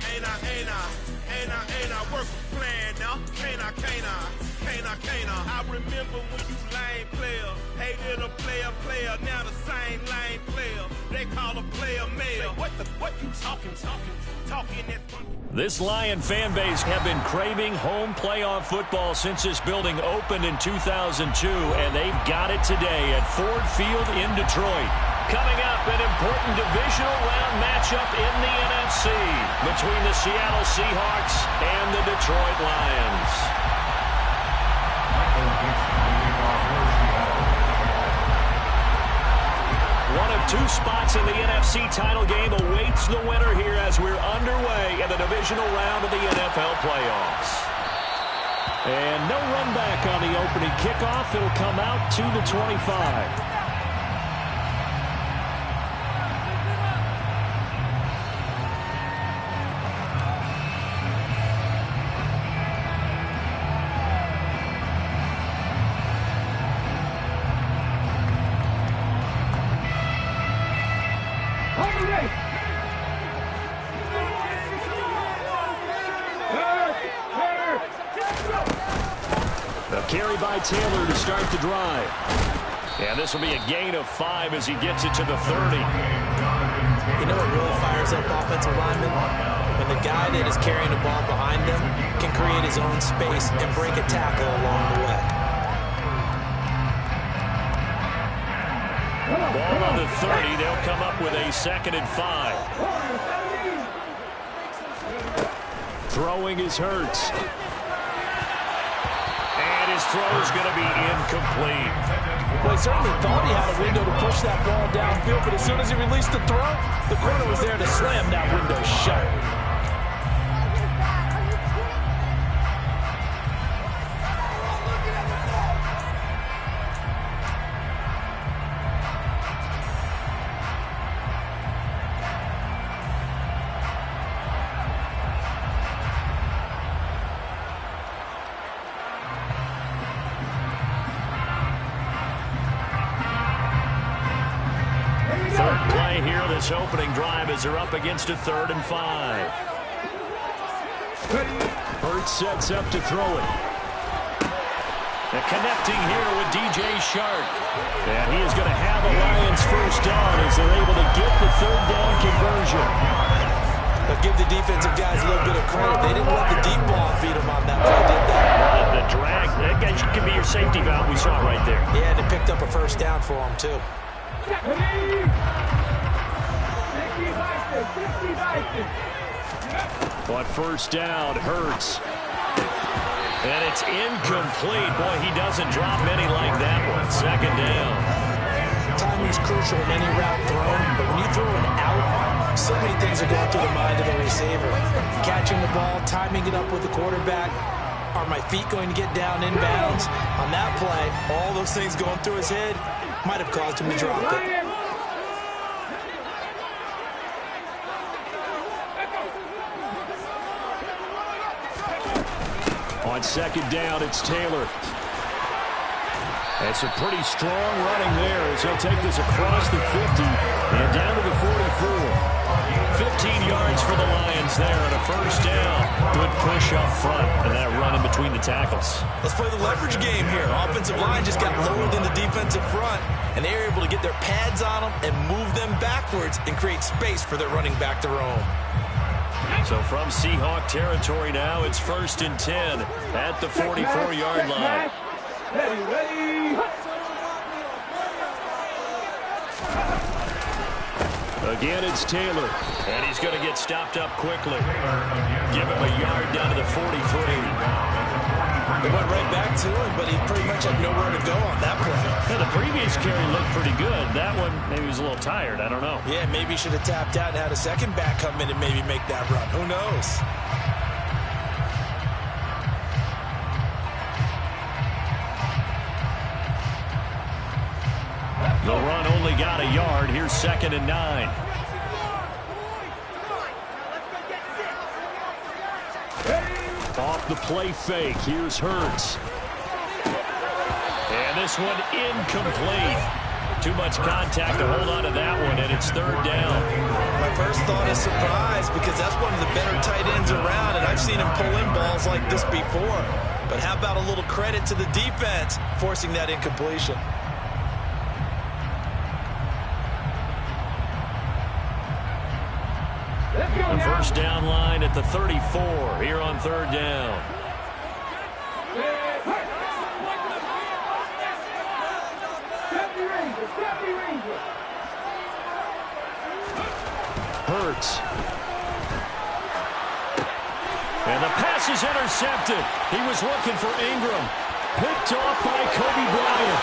ain't I work a plan now? Can't I? I remember when you lame player, hated a player, now the same lame player. They call a player mayor. What you talking that fun. This Lion fan base have been craving home playoff football since this building opened in 2002, and they've got it today at Ford Field in Detroit. Coming up, an important divisional round matchup in the NFC between the Seattle Seahawks and the Detroit Lions. One of two spots in the NFC title game awaits the winner here as we're underway in the divisional round of the NFL playoffs. And no run back on the opening kickoff. It'll come out to the 25. Carry by Taylor to start the drive. And this will be a gain of 5 as he gets it to the 30. You know what really fires up offensive linemen? When the guy that is carrying the ball behind them can create his own space and break a tackle along the way. Ball on the 30. They'll come up with a 2nd and 5. Throwing is Hurts. His throw is going to be incomplete. Well, he certainly thought he had a window to push that ball downfield, but as soon as he released the throw, the corner was there to slam that window shut. This opening drive as they're up against a 3rd and 5. Hurts sets up to throw it. And connecting here with DJ Shark. And he is going to have a Lions first down as they're able to get the 3rd down conversion. But give the defensive guys a little bit of credit. They didn't let the deep ball feed them on that play, did they? The drag, that guy can be your safety valve. We saw it right there. Yeah, and they picked up a first down for him, too. But first down, Hurts. And it's incomplete. Boy, he doesn't drop many like that one. 2nd down. Timing is crucial in any route thrown, but when you throw an out, so many things are going through the mind of the receiver. Catching the ball, timing it up with the quarterback. Are my feet going to get down inbounds? On that play, all those things going through his head might have caused him to drop it. On 2nd down, it's Taylor. That's a pretty strong running there as he'll take this across the 50 and down to the 44. 15 yards for the Lions there and a first down. Good push up front and that run in between the tackles. Let's play the leverage game here. Offensive line just got lowered in the defensive front, and they were able to get their pads on them and move them backwards and create space for their running back to roam. So from Seahawk territory now, it's 1st and 10 at the 44-yard line. Again, it's Taylor, and he's going to get stopped up quickly. Give him a yard down to the 43. They went right back to him, but he pretty much had nowhere to go on that play. Yeah, the previous carry looked pretty good. That one, maybe he was a little tired. I don't know. Yeah, maybe he should have tapped out and had a second back come in and maybe make that run. Who knows? The run only got a yard. Here's 2nd and 9. Off the play fake. Here's Hurts. And this one incomplete. Too much contact to hold on to that one, and it's 3rd down. My first thought is surprise because that's one of the better turns around, and I've seen him pull in balls like this before. But how about a little credit to the defense forcing that incompletion? The first down line at the 34 here on third down. Hurts. And the pass is intercepted. He was looking for Ingram. Picked off by Kobe Bryant.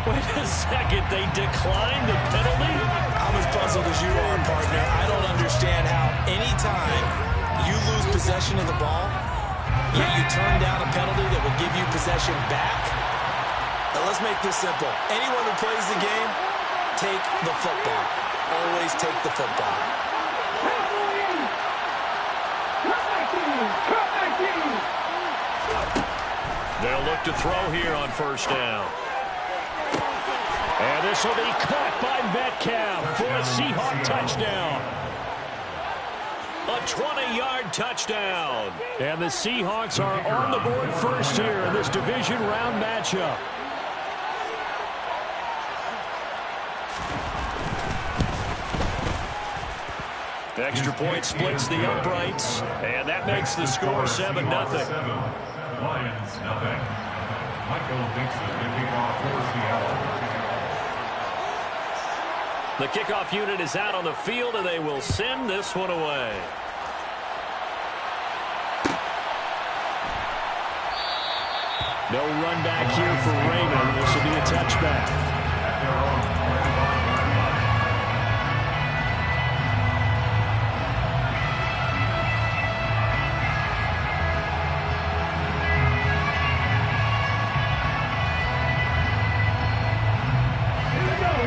Wait a second. They declined the penalty? I'm as puzzled as you are, partner. I don't understand how anytime you lose possession of the ball, yet you turn down a penalty that would give you possession back. Now let's make this simple. Anyone who plays the game, take the football. Always take the football. They'll look to throw here on first down. And this will be caught by Metcalf for a Seahawk touchdown. A 20-yard touchdown. And the Seahawks are on the board first here in this division round matchup. The extra point splits the uprights, and that makes the score 7-0. Lions, nothing. Michael Dixon, the kickoff for Seattle. The kickoff unit is out on the field, and they will send this one away. No run back here for Raymond. This will be a touchback.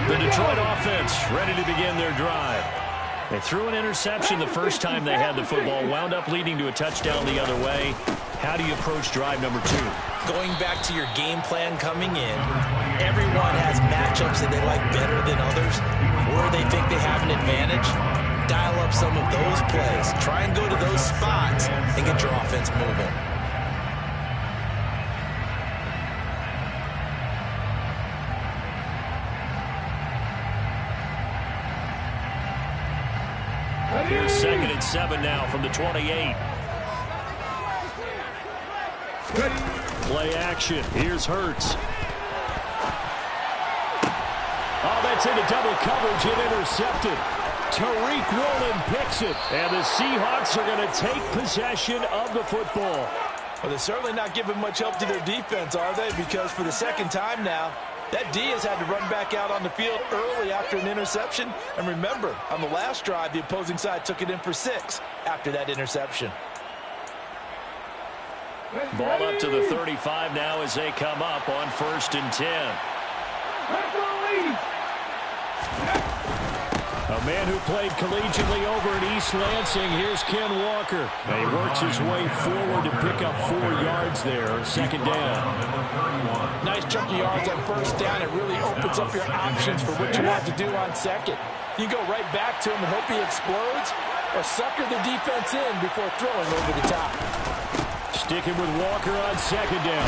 The Detroit offense ready to begin their drive. They threw an interception the first time they had the football, wound up leading to a touchdown the other way. How do you approach drive number 2? Going back to your game plan coming in, everyone has matchups that they like better than others, or they think they have an advantage. Dial up some of those plays. Try and go to those spots and get your offense moving. Here's 2nd and 7 now from the 28. Play action. Here's Hurts. Oh, that's into double coverage and intercepted. Tariq Woolen picks it. And the Seahawks are going to take possession of the football. Well, they're certainly not giving much help to their defense, are they? Because for the second time now, that D has had to run back out on the field early after an interception. And remember, on the last drive, the opposing side took it in for 6 after that interception. Ball up to the 35 now as they come up on 1st and 10. A man who played collegiately over in East Lansing. Here's Ken Walker. And he works his way forward to pick up 4 yards there. 2nd down. Nice chunk of yards on 1st down. It really opens up your options for what you want to do on 2nd. You go right back to him and hope he explodes, or sucker the defense in before throwing over the top. Sticking with Walker on 2nd down.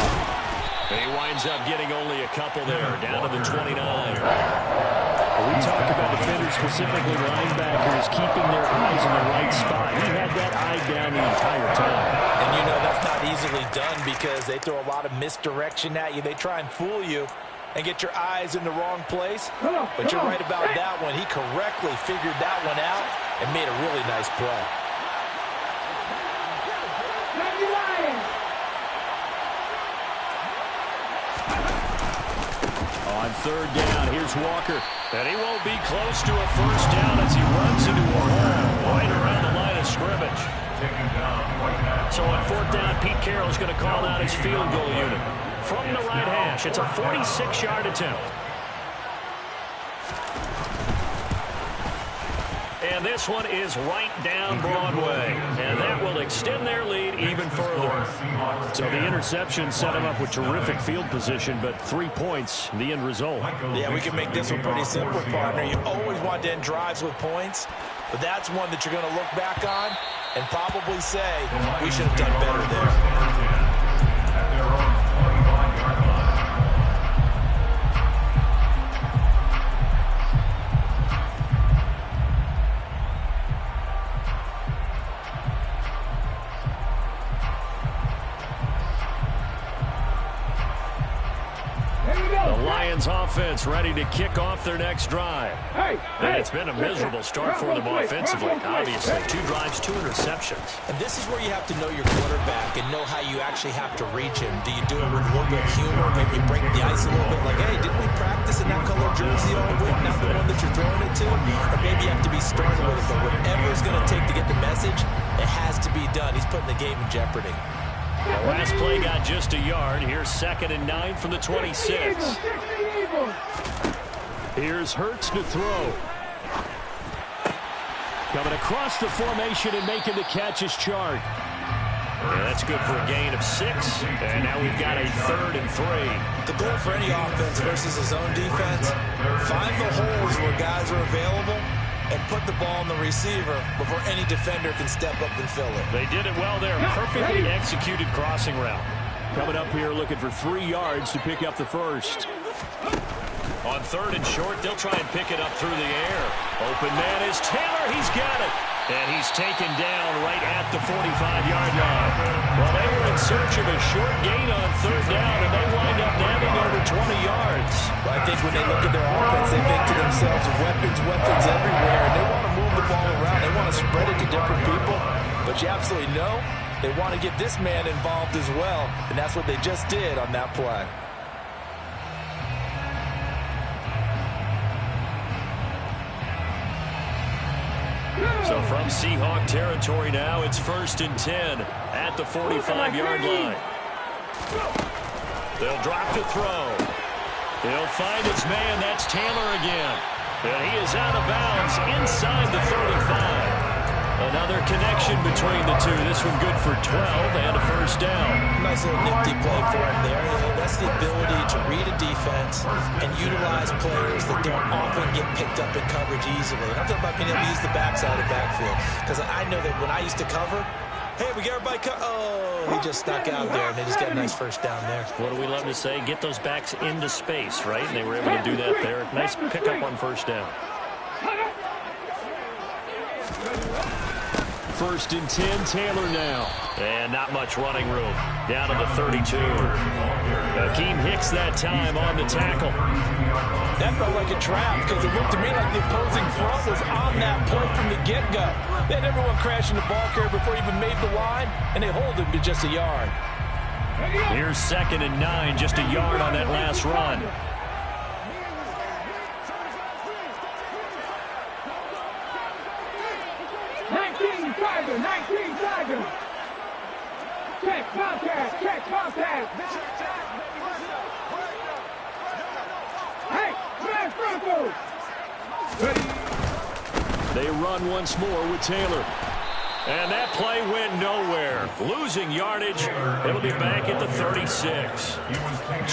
He winds up getting only a couple there, down to the 29. We talk about defenders, specifically linebackers, keeping their eyes in the right spot. He had that eye down the entire time. And you know that's not easily done because they throw a lot of misdirection at you. They try and fool you and get your eyes in the wrong place. But you're right about that one. He correctly figured that one out and made a really nice play. On 3rd down, here's Walker. And he won't be close to a 1st down as he runs into a hole right around the line of scrimmage. So on 4th down, Pete Carroll's going to call out his field goal unit. From the right hash, it's a 46-yard attempt. And this one is right down Broadway. And that will extend their lead even further. So the interception set them up with terrific field position, but 3 points, the end result. Yeah, we can make this one pretty simple, partner. You always want to end drives with points, but that's one that you're going to look back on and probably say, we should have done better there. Offense ready to kick off their next drive. And it's been a miserable start for them offensively. Obviously, 2 drives, 2 interceptions. And this is where you have to know your quarterback and know how you actually have to reach him. Do you do it with a little bit of humor? Maybe you break the ice a little bit like, hey, didn't we practice in that color jersey all week, not the one that you're throwing it to? Or maybe you have to be stern with it, but whatever it's going to take to get the message, it has to be done. He's putting the game in jeopardy. The last play got just a yard. Here's 2nd and 9 from the 26. Here's Hurts to throw. Coming across the formation and making the catch is Chart. Yeah, that's good for a gain of 6. And now we've got a 3rd and 3. The goal for any offense versus his own defense, find the holes where guys are available and put the ball on the receiver before any defender can step up and fill it. They did it well there. Perfectly executed crossing route. Coming up here looking for 3 yards to pick up the first. On 3rd and short, they'll try and pick it up through the air. Open man is Taylor. He's got it. And he's taken down right at the 45-yard line. Well, they were in search of a short gain on 3rd down, and they wind up nabbing over 20 yards. Well, I think when they look at their offense, they think to themselves, weapons everywhere. And they want to move the ball around. They want to spread it to different people. But you absolutely know they want to get this man involved as well. And that's what they just did on that play. So from Seahawk territory now, it's 1st and 10 at the 45-yard line. They'll drop to throw. He'll find his man. That's Taylor again. And he is out of bounds inside the 35. Another connection between the two. This one good for 12 and a 1st down. Nice little nifty play for him there. That's the ability to read a defense and utilize players that don't often get picked up in coverage easily. And I'm talking about being able to use the backside of the backfield. Because I know that when I used to cover, hey, we got everybody he just snuck out there, and they just got a nice 1st down there. What do we love to say? Get those backs into space, right? And they were able to do that there. Nice pickup on 1st down. 1st and 10, Taylor now. And not much running room. Down to the 32. Akeem Hicks that time on the tackle. That felt like a trap because it looked to me like the opposing front was on that play from the get-go. They had everyone crashing the ball carrier before he even made the line, and they hold him to just a yard. Here's 2nd and 9, just a yard on that last run. Check contact, check contact. Hey, man, Franco. They run once more with Taylor. And that play went nowhere. Losing yardage. It'll be back at the 36.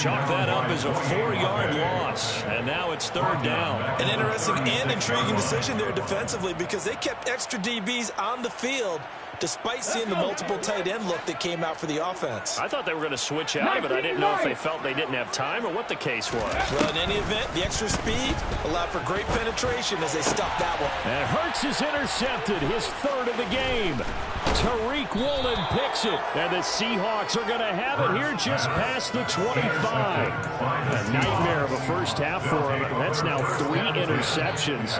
Chalk that up as a 4-yard loss. And now it's 3rd down. An interesting and intriguing decision there defensively because they kept extra DBs on the field despite seeing the multiple tight end look that came out for the offense. I thought they were going to switch out of it. I didn't know if they felt they didn't have time or what the case was. Well, in any event, the extra speed allowed for great penetration as they stuffed that one. And Hurts is intercepted, his 3rd of the game. Tariq Woolen picks it, and the Seahawks are going to have it here just past the 25. A nightmare of a first half for him. That's now 3 interceptions.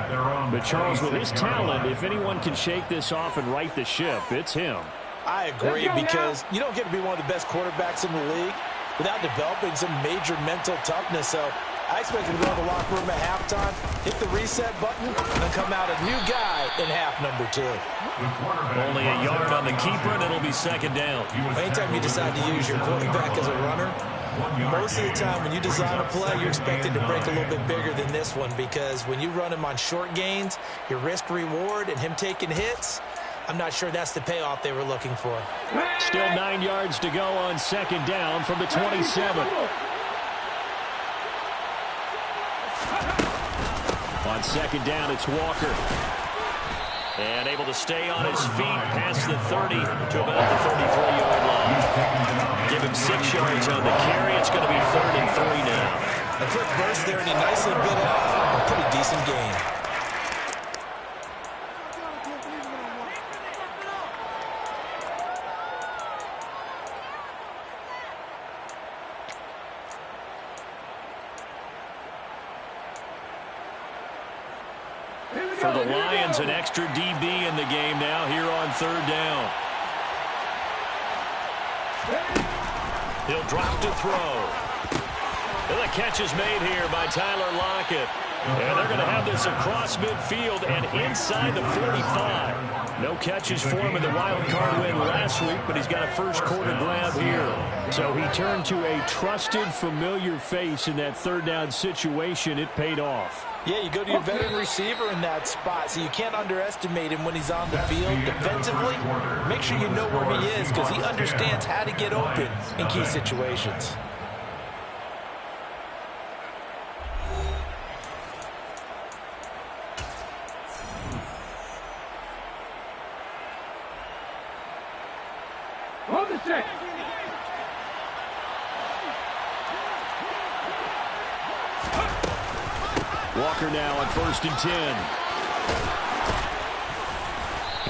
But Charles, with his talent, if anyone can shake this off and right the ship, it's him. I agree because you don't get to be one of the best quarterbacks in the league without developing some major mental toughness. So I expect him to go to the locker room at halftime, hit the reset button, and come out a new guy in half number 2. Only a yard on the keeper, and it'll be 2nd down. Anytime you decide to use your quarterback as a runner, Most of the time when you design a play, you're expected to break a little bit bigger than this one, because when you run him on short gains, your risk-reward and him taking hits, I'm not sure that's the payoff they were looking for. Still 9 yards to go on second down from the 27. On second down, it's Walker. And able to stay on his feet past the 30 to about the 33-yard line. Give him 6 yards on the carry. It's going to be 3rd and 3 now. A quick burst there, and he nicely bit off a pretty decent gain. For the Lions, an extra DB in the game now here on 3rd down. He'll drop to throw. And the catch is made here by Tyler Lockett. And they're going to have this across midfield and inside the 45. No catches for him in the wild card win last week, but he's got a first quarter grab here. So he turned to a trusted, familiar face in that 3rd down situation. It paid off. Yeah, you go to your veteran receiver in that spot, so you can't underestimate him when he's on the field. Defensively, make sure you know where he is, because he understands how to get open in key situations. Hold the check. Walker now on 1st and 10.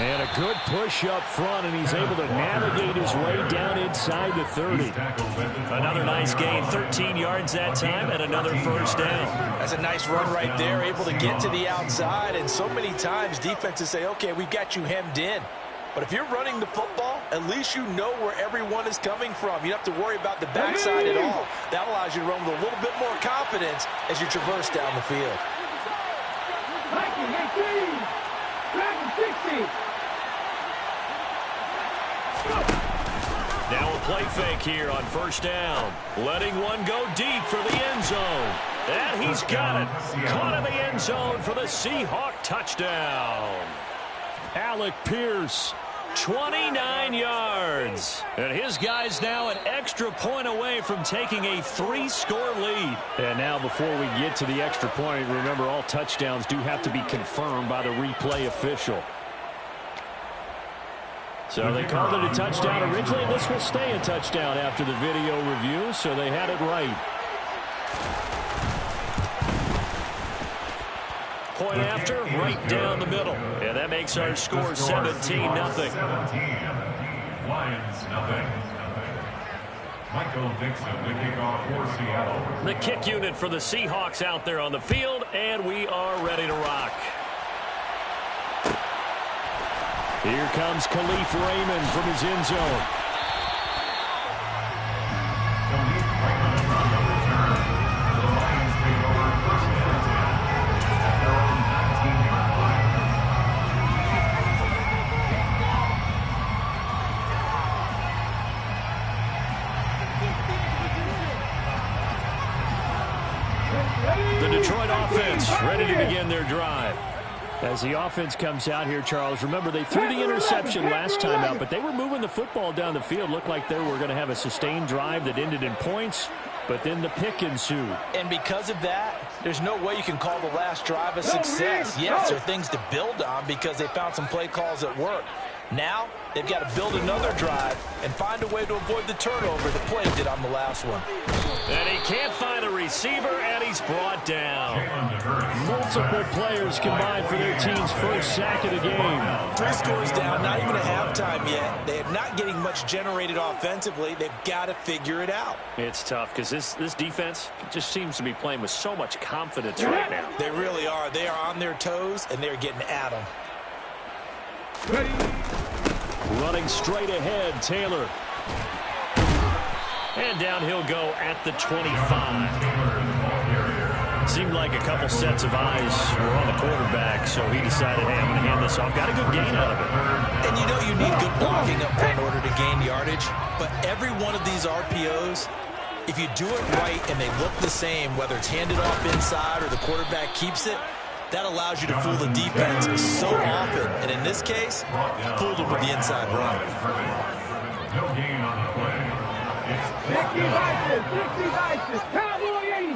And a good push up front, and he's able to navigate his way down inside the 30. Another nice gain, 13 yards that time, and another first down. That's a nice run right there, able to get to the outside, and so many times defenses say, okay, we've got you hemmed in. But if you're running the football, at least you know where everyone is coming from. You don't have to worry about the backside at all. That allows you to run with a little bit more confidence as you traverse down the field. 19, 18, 60. Now a play fake here on 1st down. Letting one go deep for the end zone. And he's got it. Caught in the end zone for the Seahawk touchdown. Alec Pierce, 29 yards. And his guy's now an extra point away from taking a 3-score lead. And now before we get to the extra point, remember all touchdowns do have to be confirmed by the replay official. So they called it a touchdown originally, and this will stay a touchdown after the video review, so they had it right. Point after, right down the middle. And that makes our score 17-0. Lions, nothing. Michael Dixon, the kickoff for Seattle. The kick unit for the Seahawks out there on the field, and we are ready to rock. Here comes Khalif Raymond from his end zone. The Detroit offense ready to begin their drive. As the offense comes out here, Charles, remember they threw the interception last time out, but they were moving the football down the field. Looked like they were going to have a sustained drive that ended in points, but then the pick ensued. And because of that, there's no way you can call the last drive a success. Yes, there are things to build on because they found some play calls that work. Now, they've got to build another drive and find a way to avoid the turnover the play did on the last one. And he can't find a receiver, and he's brought down. Multiple players combined for their team's first sack of the game. 3 scores down, not even a halftime yet. They are not getting much generated offensively. They've got to figure it out. It's tough because this defense just seems to be playing with so much confidence right now. They really are. They are on their toes, and they're getting at them. Running straight ahead, Taylor. And down he'll go at the 25. Seemed like a couple sets of eyes were on the quarterback, so he decided, hey, I'm going to hand this off. Got a good gain out of it. And you know you need good blocking up front in order to gain yardage, but every one of these RPOs if you do it right and they look the same, whether it's handed off inside or the quarterback keeps it, that allows you to fool the defense so often. And in this case, fooled them with the inside run. No gain on the play. 60 Cowboy 80.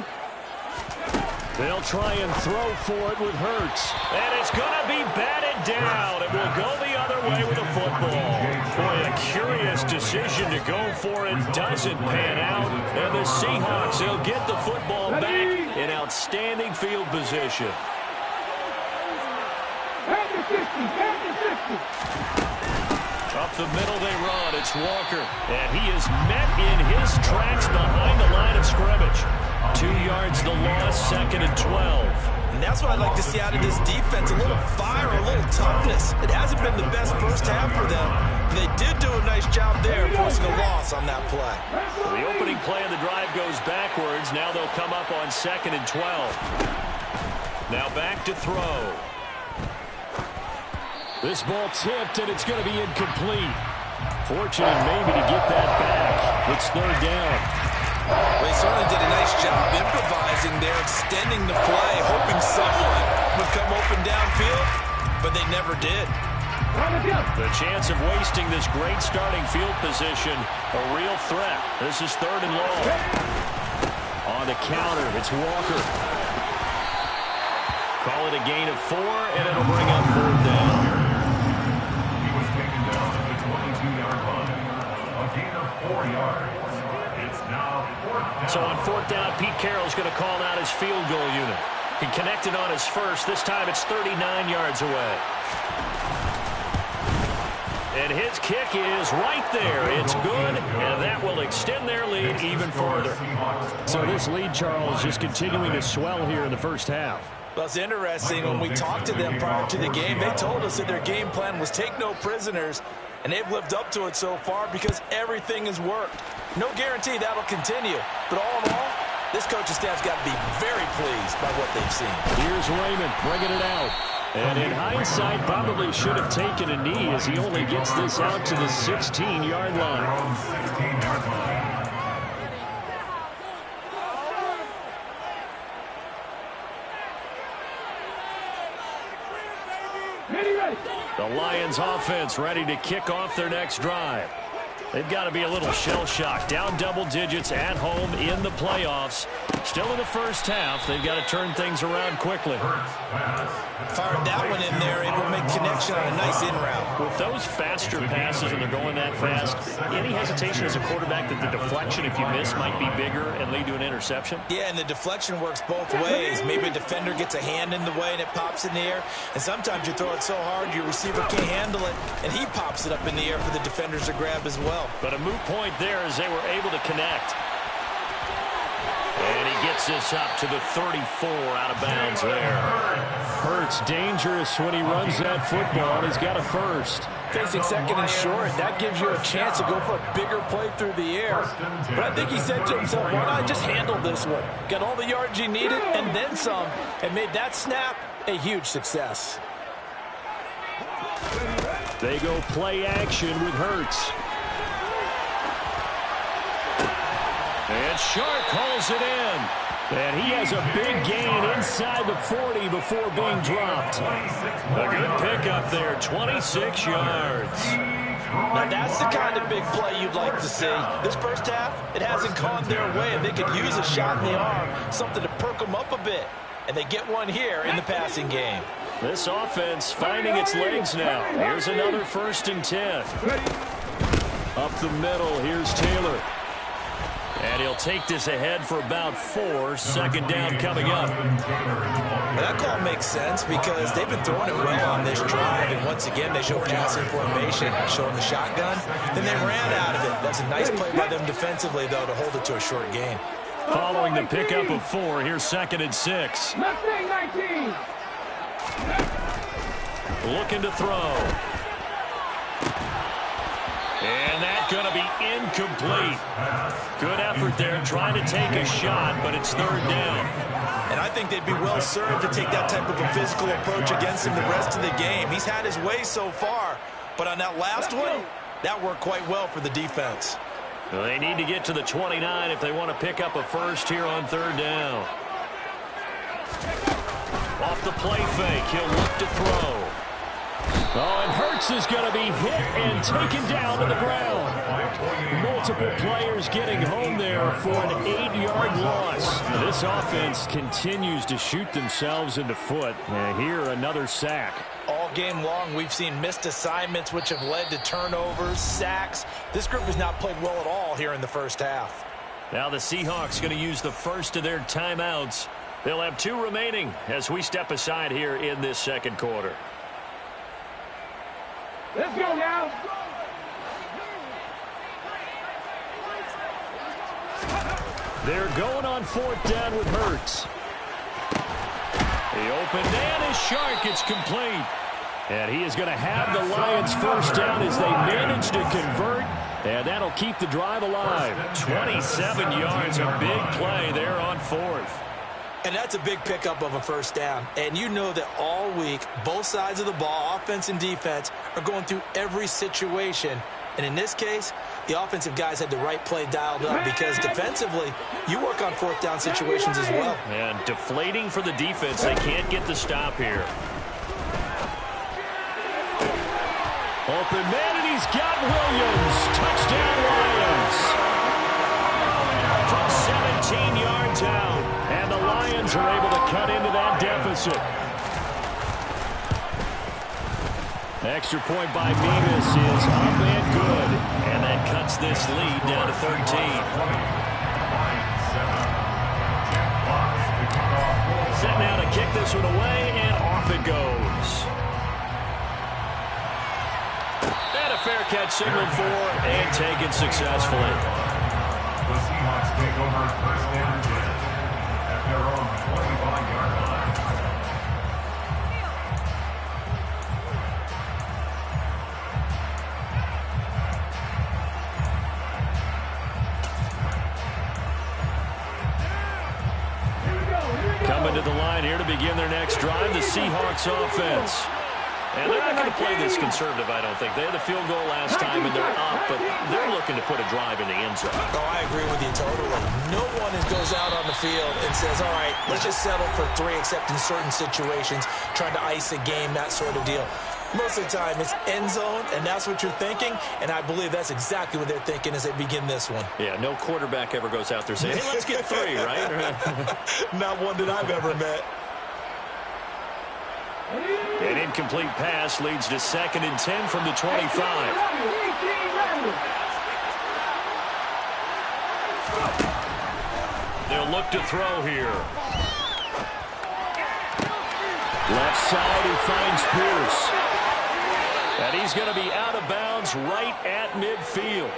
They'll try and throw for it with Hurts. And it's going to be batted down. It will go the other way with the football. Boy, a curious decision to go for it. Doesn't pan out. And the Seahawks, they'll get the football back in outstanding field position. Up the middle they run. It's Walker. And he is met in his tracks behind the line of scrimmage. 2 yards the loss, 2nd and 12. And that's what I'd like to see out of this defense. A little fire, a little toughness. It hasn't been the best first half for them. But they did do a nice job there, forcing a loss on that play. Well, the opening play of the drive goes backwards. Now they'll come up on 2nd and 12. Now back to throw. This ball tipped, and it's going to be incomplete. Fortunate maybe to get that back. It's 3rd down. Well, he certainly did a nice job improvising there, extending the play, hoping someone would come open downfield, but they never did. The chance of wasting this great starting field position, a real threat. This is 3rd and long. On the counter, it's Walker. Call it a gain of 4, and it'll bring up 4th down. He was taken down at the 22-yard line. A gain of 4 yards. It's now 4th down. So on 4th down, Pete Carroll's going to call out his field goal unit. He connected on his first. This time it's 39 yards away. And his kick is right there. It's good, and that will extend their lead even further. So this lead, Charles, just continuing to swell here in the first half. Well, it's interesting. When we talked to them prior to the game, they told us that their game plan was take no prisoners, and they've lived up to it so far because everything has worked. No guarantee that'll continue, but all in all, this coaching staff's got to be very pleased by what they've seen. Here's Raymond bringing it out. And in hindsight, probably should have taken a knee as he only gets this out to the 16-yard line. 16-yard line. The Lions offense ready to kick off their next drive. They've got to be a little shell-shocked. Down double digits at home in the playoffs. Still in the first half. They've got to turn things around quickly. Fired that one in there, able to make connection on a nice in route. With those faster passes and they're going that fast, any hesitation as a quarterback that the deflection, if you miss, might be bigger and lead to an interception? Yeah, and the deflection works both ways. Maybe a defender gets a hand in the way and it pops in the air. And sometimes you throw it so hard your receiver can't handle it, and he pops it up in the air for the defenders to grab as well. But a moot point there as they were able to connect. And he gets this up to the 34 out of bounds there. Hurts dangerous when he runs that football, and he's got a first. Facing 2nd and short, that gives you a chance to go for a bigger play through the air. But I think he said to himself, why not just handle this one? Got all the yards he needed and then some, and made that snap a huge success. They go play action with Hurts. And Sharp calls it in. And he has a big gain inside the 40 before being dropped. A good pickup there, 26 yards. Now that's the kind of big play you'd like to see. This first half, it hasn't gone their way, and they could use a shot in the arm, something to perk them up a bit. And they get one here in the passing game. This offense finding its legs now. Here's another 1st and 10. Up the middle, here's Taylor. And he'll take this ahead for about 4. 2nd down coming up. Well, that call makes sense because they've been throwing it well on this drive. And once again, they show passing formation, showing the shotgun. Then they ran out of it. That's a nice play by them defensively, though, to hold it to a short gain. Following the pickup of 4, here's 2nd and 6. Mustang 19. Looking to throw. And that's going to be incomplete. Good effort there trying to take a shot, but it's 3rd down. And I think they'd be well served to take that type of a physical approach against him the rest of the game. He's had his way so far, but on that last one, that worked quite well for the defense. Well, they need to get to the 29 if they want to pick up a first here on third down. Off the play fake, he'll look to throw. Oh, and Hurts is going to be hit and taken down to the ground. Multiple players getting home there for an 8-yard loss. This offense continues to shoot themselves in the foot. And here, another sack. All game long, we've seen missed assignments, which have led to turnovers, sacks. This group has not played well at all here in the first half. Now the Seahawks going to use the first of their timeouts. They'll have 2 remaining as we step aside here in this second quarter. Let's go now. They're going on 4th down with Hurts. The open man is Shark. It's complete. And he is going to have the Lions first down as they manage to convert. And that'll keep the drive alive. 27 yards, a big play there on 4th. And that's a big pickup of a first down. And you know that all week, both sides of the ball, offense and defense, are going through every situation. And in this case, the offensive guys had the right play dialed up because defensively, you work on 4th down situations as well. And deflating for the defense. They can't get the stop here. Open man, and he's got Williams. Touchdown, Lions. From 17 yards out. And the Lions are able to cut into that deficit. Extra point by Beavis is up and good. And that cuts this lead down to 13. Set now to kick this one away, and off it goes. And a fair catch signaled for and taken successfully. The Seahawks take over first and 10 at their own 25-yard line. Coming to the line here to begin their next drive, the Seahawks offense. And they're not going to play this conservative, I don't think. They had the field goal last time, and they're up, but they're looking to put a drive in the end zone. Oh, I agree with you totally. No one goes out on the field and says, all right, let's just settle for 3, except in certain situations, trying to ice a game, that sort of deal. Most of the time, it's end zone, and that's what you're thinking, and I believe that's exactly what they're thinking as they begin this one. Yeah, no quarterback ever goes out there saying, hey, let's get 3, right? Not one that I've ever met. An incomplete pass leads to 2nd and 10 from the 25. They'll look to throw here. Left side, he finds Pierce. And he's going to be out of bounds right at midfield.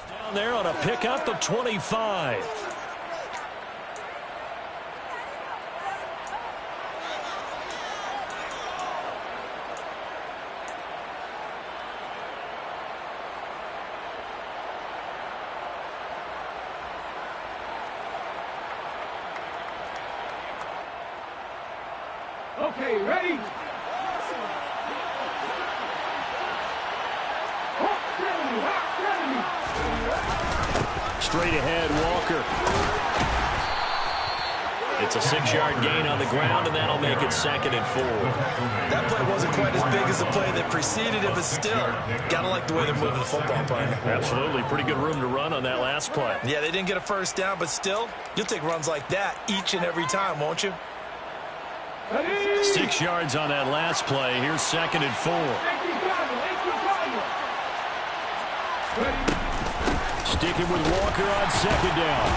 Down there on a pickup of 25. Okay, ready? Straight ahead, Walker. It's a 6-yard gain on the ground, and that'll make it 2nd and 4. That play wasn't quite as big as the play that preceded it, but still, gotta like the way they're moving the football, partner. Absolutely. Pretty good room to run on that last play. Yeah, they didn't get a first down, but still, you'll take runs like that each and every time, won't you? 6 yards on that last play. Here's 2nd and 4. Sticking with Walker on 2nd down.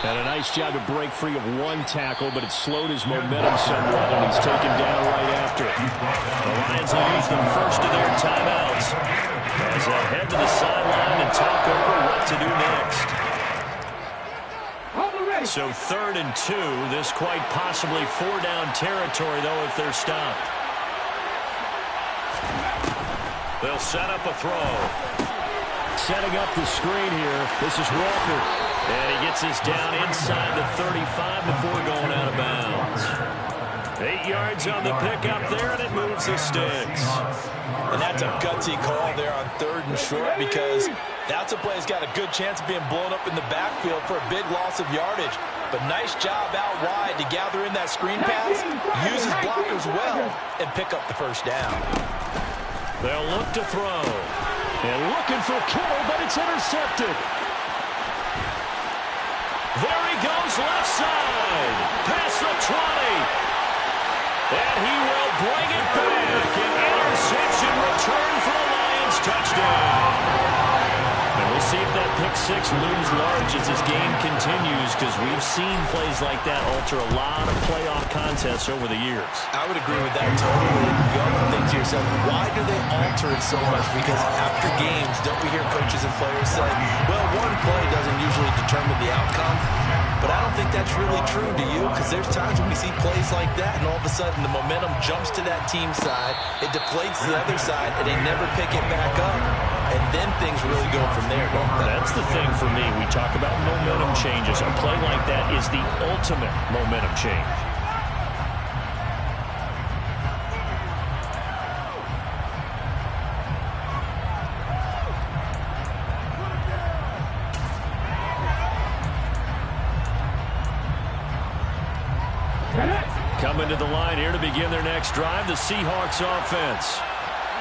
And a nice job to break free of one tackle, but it slowed his momentum somewhat, and he's taken down right after it. The Lions will use the first of their timeouts as they head to the sideline and talk over what to do next. So 3rd and 2. This quite possibly 4-down territory, though, if they're stopped. They'll set up a throw. Setting up the screen here. This is Walker. And he gets this down inside the 35 before going out of bounds. 8 yards on the pickup there, and it moves the sticks. And that's a gutsy call there on 3rd and short, because that's a play that's got a good chance of being blown up in the backfield for a big loss of yardage. But nice job out wide to gather in that screen pass, use his blockers well, and pick up the first down. They'll look to throw. And looking for Kittle, but it's intercepted. There he goes, left side. Past the 20. And he will bring it back. An interception return for the Lions. Touchdown. And we'll see if that pick 6 looms large as this game continues, because we've seen plays like that alter a lot of playoff contests over the years. I would agree with that totally. You often think to yourself, why do they alter it so much? Because after games, don't we hear coaches and players say, well, one play doesn't usually determine the outcome. But I don't think that's really true, do you? Because there's times when we see plays like that, and all of a sudden the momentum jumps to that team side, it deflates the other side, and they never pick it back up. And then things really go from there, don't they? That's the thing for me. We talk about momentum changes. A play like that is the ultimate momentum change. Coming to the line here to begin their next drive, the Seahawks offense.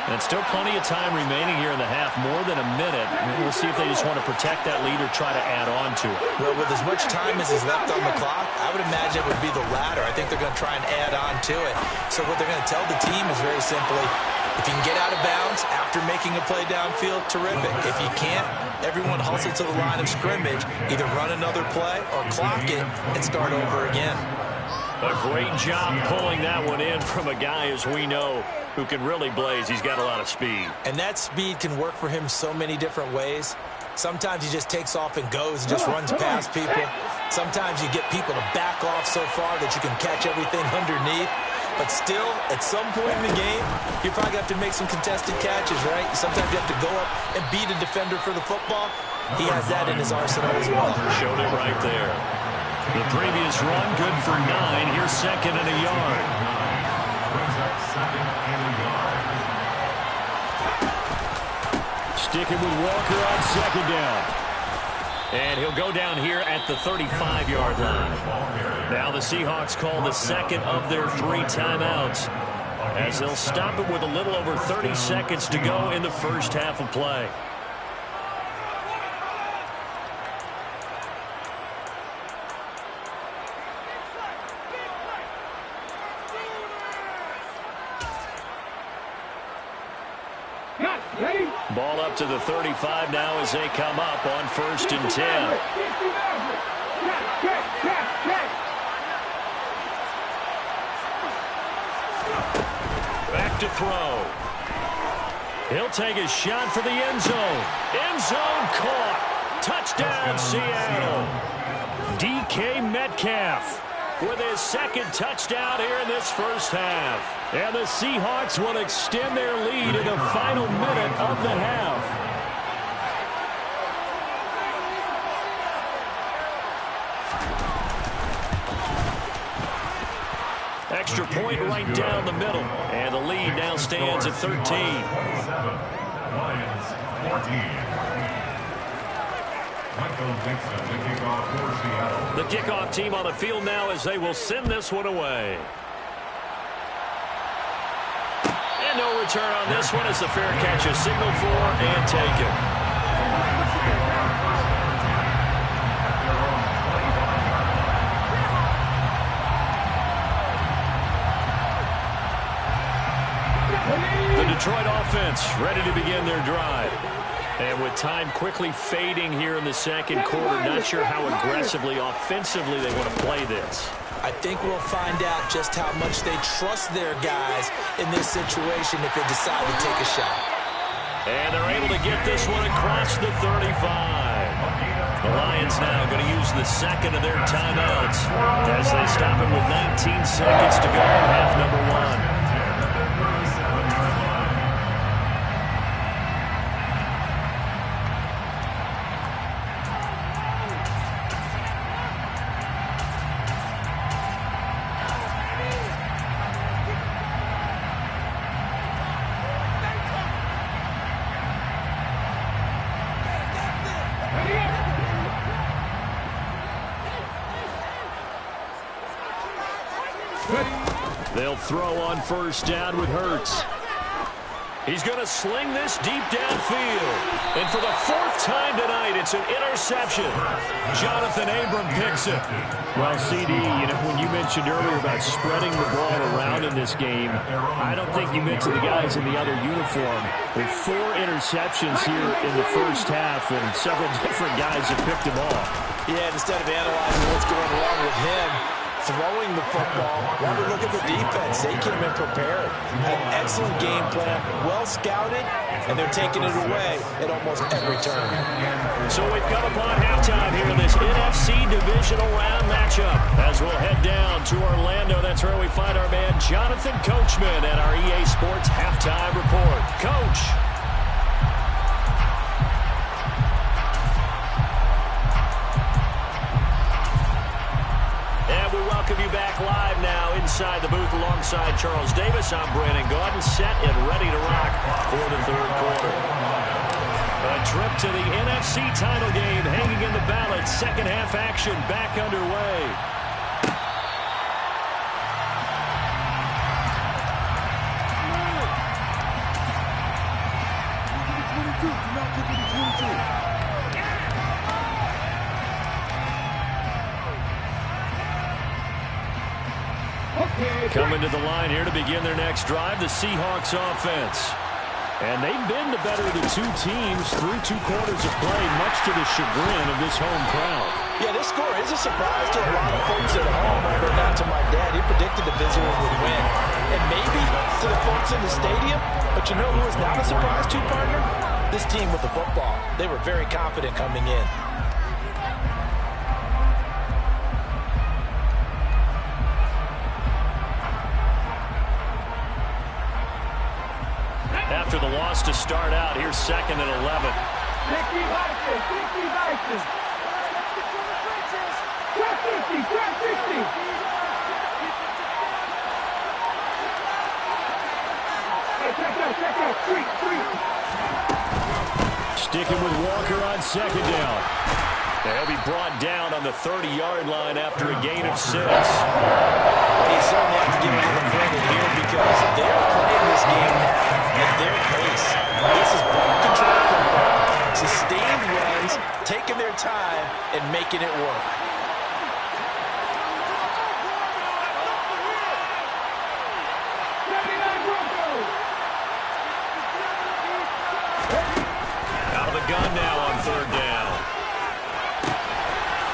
And still plenty of time remaining here in the half, more than a minute. We'll see if they just want to protect that lead or try to add on to it. Well, with as much time as is left on the clock, I would imagine it would be the latter. I think they're going to try and add on to it. So what they're going to tell the team is very simply, if you can get out of bounds after making a play downfield, terrific. If you can't, everyone hustle to the line of scrimmage, either run another play or clock it and start over again. A great job pulling that one in from a guy, as we know, who can really blaze. He's got a lot of speed. And that speed can work for him so many different ways. Sometimes he just takes off and goes and just runs past people. Sometimes you get people to back off so far that you can catch everything underneath. But still, at some point in the game, you probably have to make some contested catches, right? Sometimes you have to go up and beat a defender for the football. He has that in his arsenal as well. Showed it right there. The previous run, good for 9. Here's 2nd and a yard. Sticking with Walker on 2nd down. And he'll go down here at the 35-yard line. Now the Seahawks call the 2nd of their 3 timeouts, as they'll stop it with a little over 30 seconds to go in the first half of play. Ball up to the 35 now as they come up on 1st and 10. Back to throw. He'll take a shot for the end zone. End zone caught. Touchdown, Seattle. DK Metcalf with his 2nd touchdown here in this first half. And the Seahawks will extend their lead in the final minute of the half. Extra point right down the middle. And the lead now stands at 13. The kickoff for Seattle. The kickoff team on the field now as they will send this one away. And no return on this one as the fair catch is signaled for and taken. Detroit offense ready to begin their drive. And with time quickly fading here in the second quarter, not sure how aggressively, offensively they want to play this. I think we'll find out just how much they trust their guys in this situation if they decide to take a shot. And they're able to get this one across the 35. The Lions now going to use the second of their timeouts as they stop it with 19 seconds to go in half number one. They'll throw on first down with Hurts. He's going to sling this deep downfield. And for the fourth time tonight, it's an interception. Jonathan Abram picks it. Well, CD, when you mentioned earlier about spreading the ball around in this game, I don't think you mentioned the guys in the other uniform. With 4 interceptions here in the first half, and several different guys have picked him off. Yeah, instead of analyzing what's going wrong with him, throwing the football, want to look at the defense. They came in prepared. An excellent game plan, well scouted, and they're taking it away at almost every turn. So we've come upon halftime here in this NFC Divisional round matchup. As we'll head down to Orlando, that's where we find our man Jonathan Coachman at our EA Sports Halftime Report. Coach. Welcome you back live now inside the booth alongside Charles Davis. I'm Brandon Gaudin, set and ready to rock for the third quarter. A trip to the NFC title game hanging in the balance. Second half action back underway. Coming to the line here to begin their next drive, the Seahawks offense. And they've been the better of the two teams through 2 quarters of play, much to the chagrin of this home crowd. Yeah, this score is a surprise to a lot of folks at home, but not to my dad. He predicted the visitors would win. And maybe to the folks in the stadium, but you know who was not a surprise to, partner? This team with the football. They were very confident coming in. After the loss to start out, here's second and 11. 50 Vikings, 50 Vikings. Grab 50, grab 50. Hey, check out, street. Sticking with Walker on second down. They'll be brought down on the 30-yard line after a gain of 6. You certainly have to give them the credit here because they're playing this game now at their pace. This is ball control football, sustained runs, taking their time, and making it work. Out of the gun now on third down.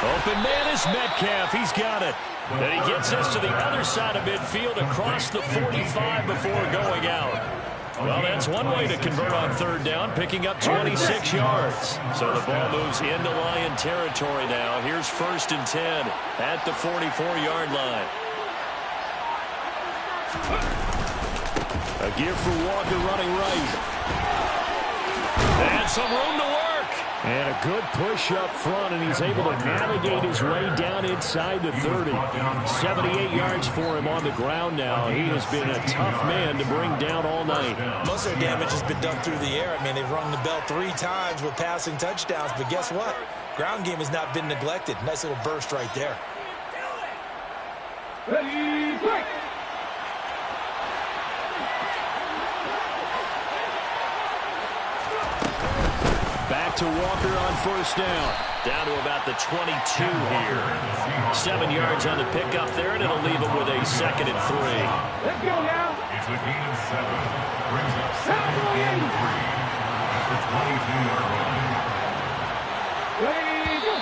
Open man is Metcalf. He's got it. And he gets us to the other side of midfield across the 45 before going out. Well, that's one way to convert on third down, picking up 26 yards. So the ball moves into Lion territory now. Here's first and 10 at the 44-yard line. A give for Walker running right. And some room to work. And a good push up front, and he's able to navigate his way down inside the 30. 78 yards for him on the ground now. He has been a tough man to bring down all night. Most of their damage has been done through the air. I mean, they've rung the bell 3 times with passing touchdowns, but guess what? Ground game has not been neglected. Nice little burst right there. Ready, break. Back to Walker on first down. Down to about the 22 here. 7 yards on the pickup there, and it'll leave him with a 2nd and 3. Let's go now. It's a gain of 7. Brings up 2nd and 3 at the 22-yard line. Ready, go.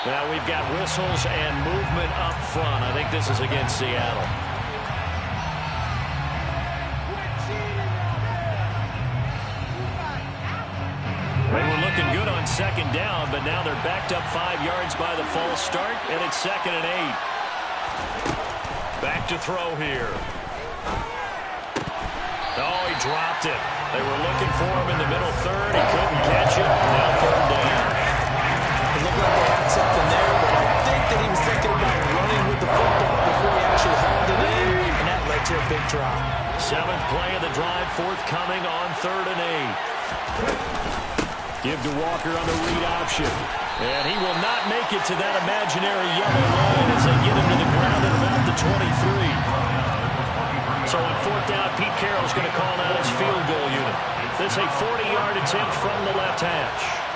Now we've got whistles and movement up front. I think this is against Seattle. They were looking good on 2nd down, but now they're backed up 5 yards by the false start, and it's 2nd and 8. Back to throw here. Oh, he dropped it. They were looking for him in the middle third. He couldn't catch it. Now 3rd down. It looked like they had something there, but I think that he was thinking about running with the football before he actually hauled it in, and that led to a big drop. 7th play of the drive, forthcoming on 3rd and 8. Give to Walker on the read option. And he will not make it to that imaginary yellow line as they get him to the ground at about the 23. So on 4th down, Pete Carroll's going to call out his field goal unit. This is a 40-yard attempt from the left hash.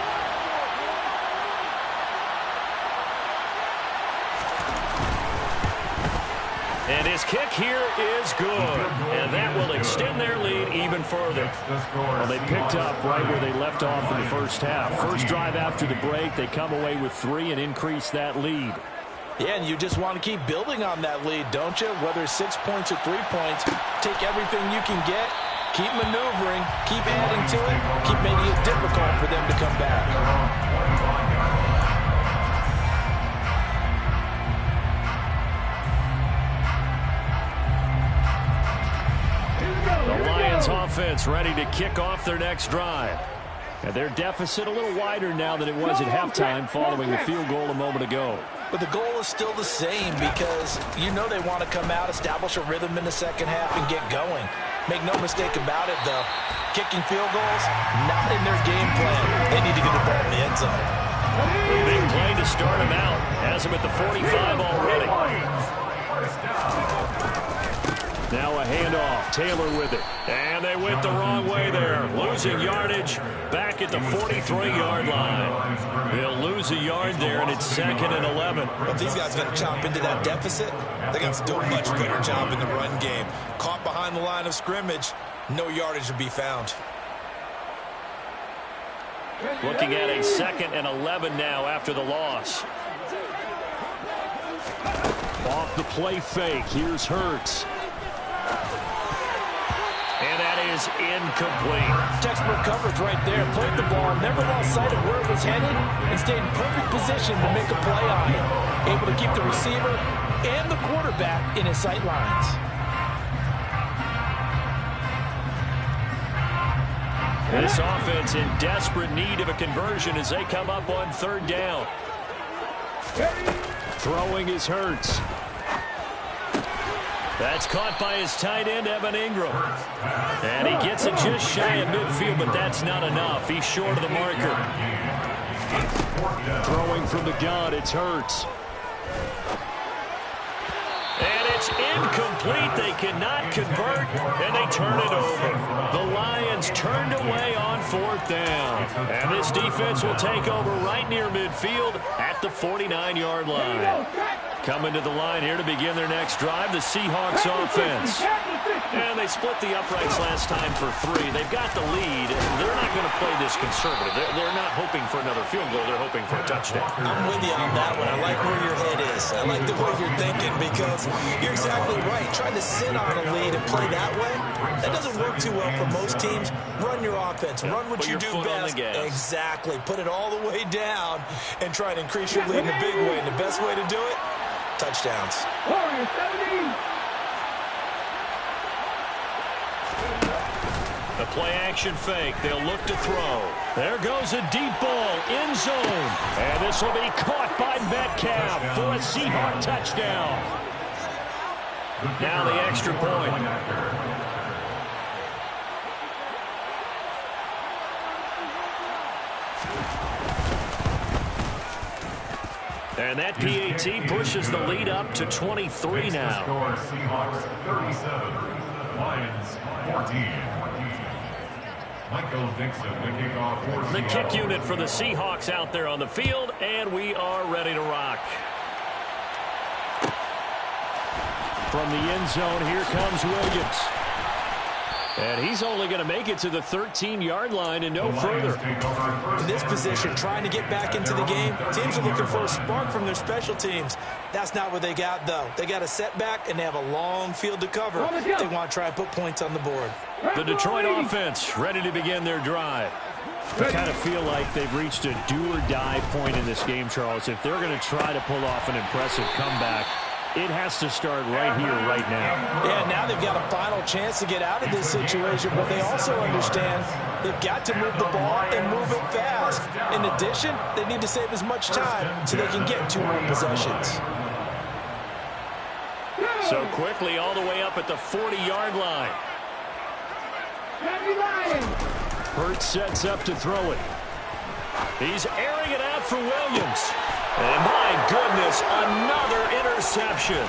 And his kick here is good. And that will extend their lead even further. Well, they picked up right where they left off in the first half. First drive after the break, they come away with 3 and increase that lead. Yeah, and you just want to keep building on that lead, don't you? Whether it's 6 points or 3 points, take everything you can get, keep maneuvering, keep adding to it, keep making it difficult for them to come back. The Lions offense ready to kick off their next drive. And their deficit a little wider now than it was at halftime following the field goal a moment ago. But the goal is still the same because you know they want to come out, establish a rhythm in the second half, and get going. Make no mistake about it, though. Kicking field goals, not in their game plan. They need to get the ball in the end zone. Big play to start him out. Has him at the 45 already. Now a handoff. Taylor with it. And they went the wrong way there. Losing yardage back at the 43-yard line. They'll lose a yard there, and it's 2nd and 11. If these guys are going to chop into that deficit, they're going to have to do a much better job in the run game. Caught behind the line of scrimmage, no yardage to be found. Looking at a 2nd and 11 now after the loss. Off the play fake. Here's Hurts. And that is incomplete. Textbook coverage right there. Played the ball, never lost sight of where it was headed, and stayed in perfect position to make a play on it. Able to keep the receiver and the quarterback in his sight lines. This offense in desperate need of a conversion as they come up on 3rd down. Throwing is Hurts. That's caught by his tight end, Evan Ingram. And he gets it just shy of midfield, but that's not enough. He's short of the marker. Throwing from the gun, it's Hurts. And it's incomplete. They cannot convert, and they turn it over. The Lions turned away on 4th down. And this defense will take over right near midfield at the 49-yard line. Coming to the line here to begin their next drive, the Seahawks offense. And they split the uprights last time for 3. They've got the lead. They're not going to play this conservative. They're not hoping for another field goal. They're hoping for a touchdown. I'm with you on that one. I like where your head is. I like the way you're thinking because you're exactly right. Trying to sit on a lead and play that way, that doesn't work too well for most teams. Run your offense. Run what you do best. Exactly. Put it all the way down and try to increase your lead in a big way. And the best way to do it, touchdowns. The play action fake. They'll look to throw. There goes a deep ball. End zone. And this will be caught by Metcalf for a Seahawk touchdown. Now the extra point. And that PAT pushes the lead up to 23 now. Score Seahawks 37, Lions 14. Michael Dixon, the kickoff for The Seattle. kick unit for the Seahawks out there on the field, and we are ready to rock. From the end zone, here comes Williams. And he's only going to make it to the 13-yard line and no further. In this position, trying to get back into the game, teams are looking for a spark from their special teams. That's not what they got, though. They got a setback, and they have a long field to cover. They want to try and put points on the board. The Detroit offense ready to begin their drive. I kind of feel like they've reached a do-or-die point in this game, Charles. If they're going to try to pull off an impressive comeback, it has to start right here, right now. Yeah, now they've got a final chance to get out of this situation, but they also understand they've got to move the ball and move it fast. In addition, they need to save as much time so they can get 2 more possessions. So quickly all the way up at the 40-yard line. Hurts sets up to throw it. He's airing it out for Williams. And my goodness, another interception.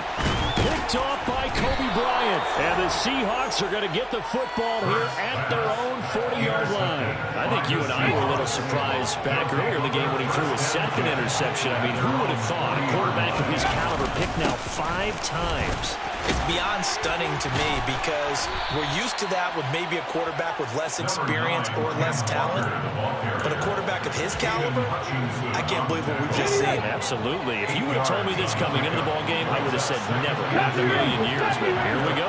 Picked off by Kobe Bryant. And the Seahawks are going to get the football here at their own 40-yard line. I think you and I were a little surprised back earlier in the game when he threw his second interception. I mean, who would have thought a quarterback of his caliber picked now 5 times? It's beyond stunning to me because we're used to that with maybe a quarterback with less experience or less talent. But a quarterback of his caliber, I can't believe what we've just seen. Absolutely. If you would have told me this coming into the ballgame, I would have said never, not in a million years. But here we go.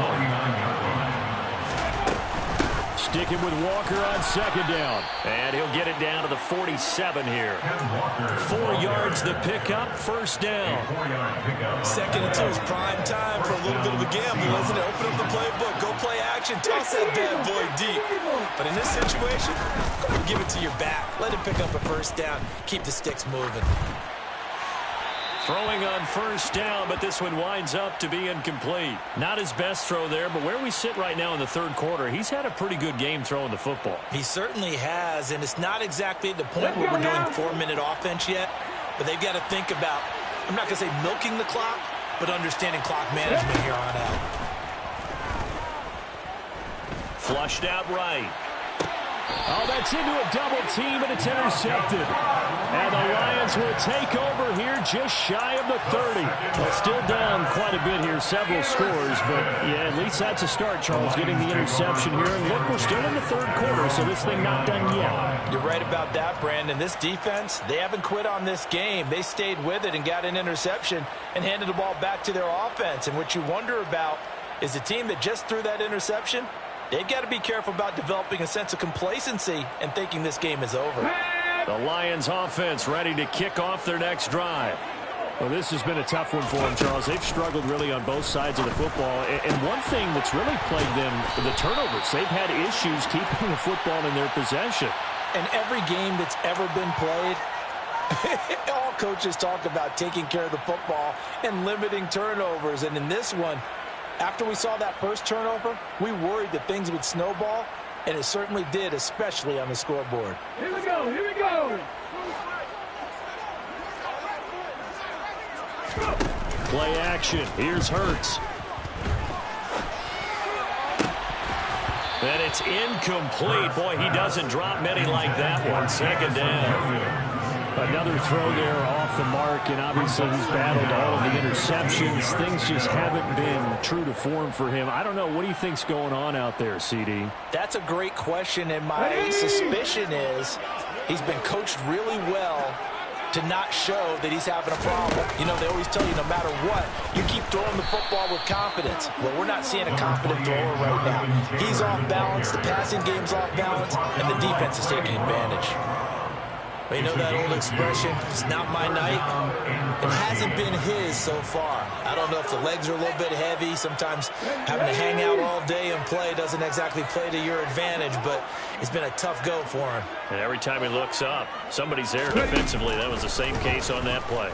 Sticking with Walker on second down. And he'll get it down to the 47 here. 4 yards the pickup, first down. 2nd and 2 is prime time for a little bit of a gamble, isn't it? Open up the playbook, go play action, toss that bad boy deep. But in this situation, go and give it to your back. Let him pick up a first down. Keep the sticks moving. Throwing on first down, but this one winds up to be incomplete. Not his best throw there, but where we sit right now in the 3rd quarter, he's had a pretty good game throwing the football. He certainly has, and it's not exactly at the point where we're doing 4-minute offense yet, but they've got to think about, I'm not going to say milking the clock, but understanding clock management here on out. Flushed out right. Oh, that's into a double team, and it's intercepted. And the Lions will take over here just shy of the 30. Well, still down quite a bit here, several scores, but yeah, at least that's a start, Charles, getting the interception here. And look, we're still in the 3rd quarter, so this thing not done yet. You're right about that, Brandon. This defense, they haven't quit on this game. They stayed with it and got an interception and handed the ball back to their offense. And what you wonder about is the team that just threw that interception, they've got to be careful about developing a sense of complacency and thinking this game is over. The Lions offense ready to kick off their next drive. Well, this has been a tough one for them, Charles. They've struggled really on both sides of the football. And one thing that's really plagued them, the turnovers. They've had issues keeping the football in their possession. And every game that's ever been played, all coaches talk about taking care of the football and limiting turnovers. And in this one, after we saw that first turnover, we worried that things would snowball, and it certainly did, especially on the scoreboard. Here we go, here we go. Play action. Here's Hurts. And it's incomplete. Boy, he doesn't drop many like that one. 2nd down. Another throw there off the mark, and obviously he's battled all of the interceptions. Things just haven't been true to form for him. I don't know. What do you think's going on out there, CD? That's a great question, and my suspicion is he's been coached really well to not show that he's having a problem. You know, they always tell you no matter what, you keep throwing the football with confidence. Well, we're not seeing a confident thrower right now. He's off balance, the passing game's off balance, and the defense is taking advantage. But you know that old expression, it's not my night? It hasn't been his so far. I don't know if the legs are a little bit heavy. Sometimes having to hang out all day and play doesn't exactly play to your advantage, but it's been a tough go for him. And every time he looks up, somebody's there defensively. That was the same case on that play.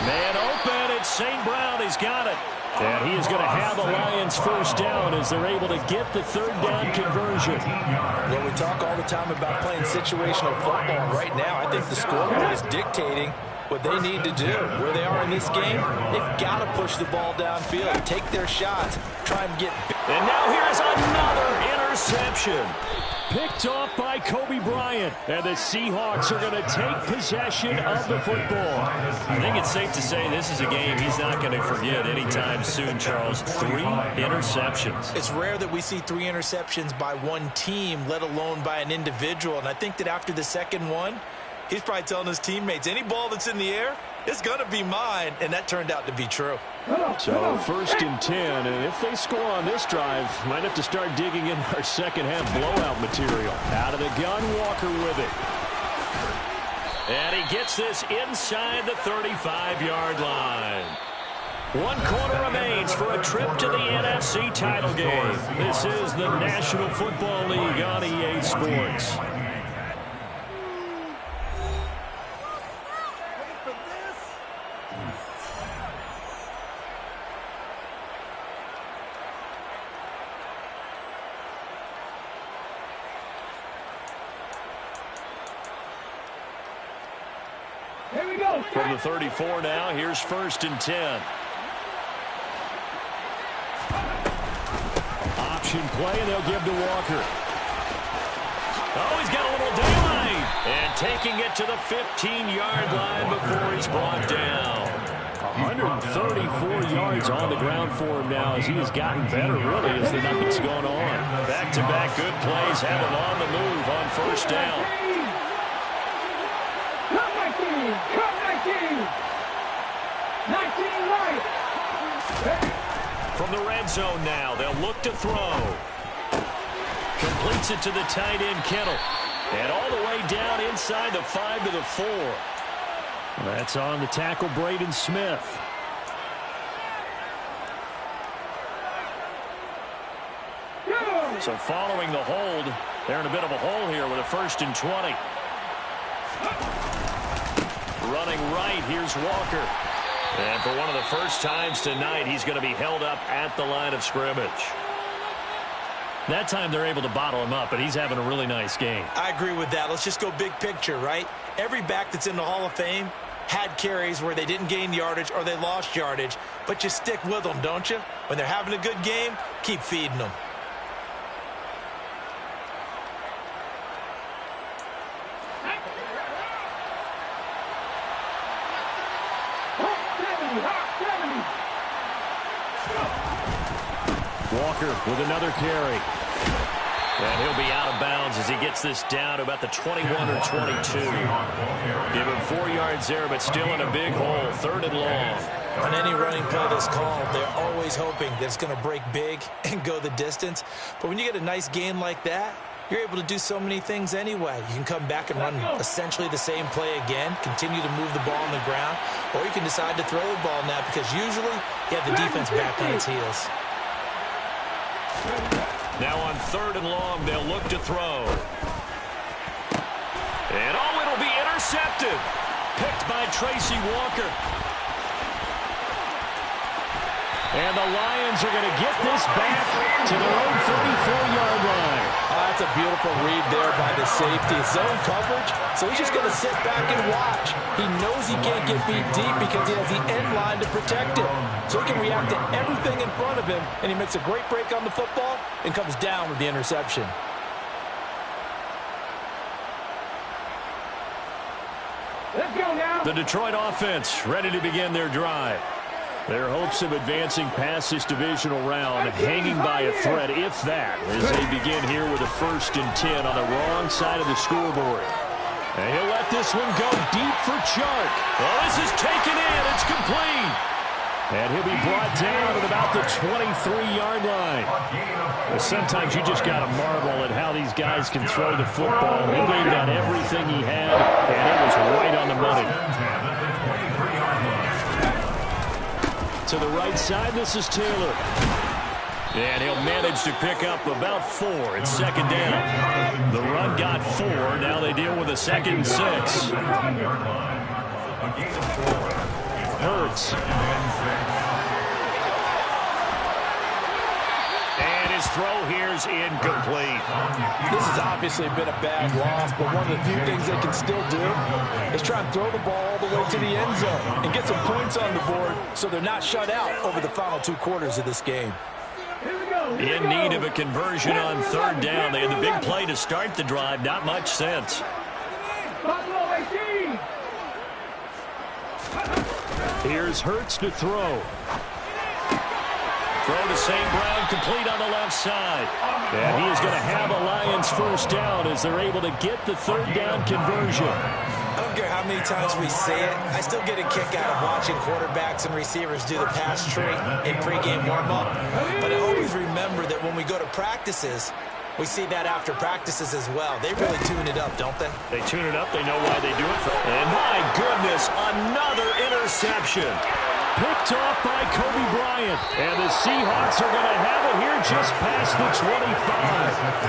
Man open, it's St. Brown. He's got it. And he is going to have the Lions first down as they're able to get the third down conversion. Well, we talk all the time about playing situational football. Right now, I think the scoreboard is dictating what they need to do. Where they are in this game, they've got to push the ball downfield, take their shots, try and get... And now here's another interception. Picked off by Kobe Bryant. And the Seahawks are going to take possession of the football. I think it's safe to say this is a game he's not going to forget anytime soon, Charles. 3 interceptions. It's rare that we see 3 interceptions by one team, let alone by an individual. And I think that after the second one, he's probably telling his teammates, any ball that's in the air, it's going to be mine. And that turned out to be true. So 1st and 10, and if they score on this drive, might have to start digging in our second half blowout material. Out of the gun, Walker with it. And he gets this inside the 35-yard line. 1 quarter remains for a trip to the NFC title game. This is the National Football League on EA Sports. From the 34 now, here's 1st and 10. Option play, and they'll give to Walker. Oh, he's got a little daylight. And taking it to the 15-yard line before he's brought down. 134 yards on the ground for him now as he has gotten better, really, as the night's gone on. Back-to-back good plays have him on the move on 1st down. Cut my team! 19 right! From the red zone now, they'll look to throw. Completes it to the tight end, Kittle. And all the way down inside the 5 to the 4. That's on the tackle, Braden Smith. So following the hold, they're in a bit of a hole here with a 1st and 20. Running right, here's Walker. And for one of the first times tonight, he's going to be held up at the line of scrimmage. That time they're able to bottle him up, but he's having a really nice game. I agree with that. Let's just go big picture, right? Every back that's in the Hall of Fame had carries where they didn't gain yardage or they lost yardage, but you stick with them, don't you? When they're having a good game, keep feeding them. Walker with another carry. And he'll be out of bounds as he gets this down to about the 21 or 22. Give him 4 yards there, but still in a big hole. 3rd and long. On any running play that's called, they're always hoping that it's going to break big and go the distance. But when you get a nice gain like that, you're able to do so many things anyway. You can come back and run essentially the same play again, continue to move the ball on the ground, or you can decide to throw the ball now because usually you have the defense back on its heels. Now on 3rd and long, they'll look to throw. And oh, it'll be intercepted. Picked by Tracy Walker. And the Lions are going to get this back to their own 34-yard line. Oh, that's a beautiful read there by the safety. Zone coverage, so he's just going to sit back and watch. He knows he can't get beat deep because he has the end line to protect him. So he can react to everything in front of him, and he makes a great break on the football and comes down with the interception. Let's go now. The Detroit offense ready to begin their drive. Their hopes of advancing past this divisional round hanging by a thread, if that, as they begin here with a 1st and 10 on the wrong side of the scoreboard. And he'll let this one go deep for Chark. Oh, this is taken in. It's complete. And he'll be brought down at about the 23-yard line. But sometimes you just got to marvel at how these guys can throw the football. He laid out everything he had, and it was right on the money. To the right side, this is Taylor. And he'll manage to pick up about 4. It's 2nd down. The run got 4. Now they deal with a 2nd and 6. Hurts. throw here's incomplete. This has obviously been a bad loss, but one of the few things they can still do is try and throw the ball all the way to the end zone and get some points on the board so they're not shut out over the final 2 quarters of this game. In need of a conversion on 3rd down. They had the big play to start the drive. Not much sense. Here's Hurts to throw. Throw to St. Brown, complete on the left side. And he is going to have a Lions first down as they're able to get the 3rd down conversion. I don't care how many times we say it, I still get a kick out of watching quarterbacks and receivers do the pass tree in pregame warm-up. But I always remember that when we go to practices, we see that after practices as well. They really tune it up, don't they? They tune it up. They know why they do it. And my goodness, another interception. Picked off by Kobe Bryant. And the Seahawks are going to have it here just past the 25.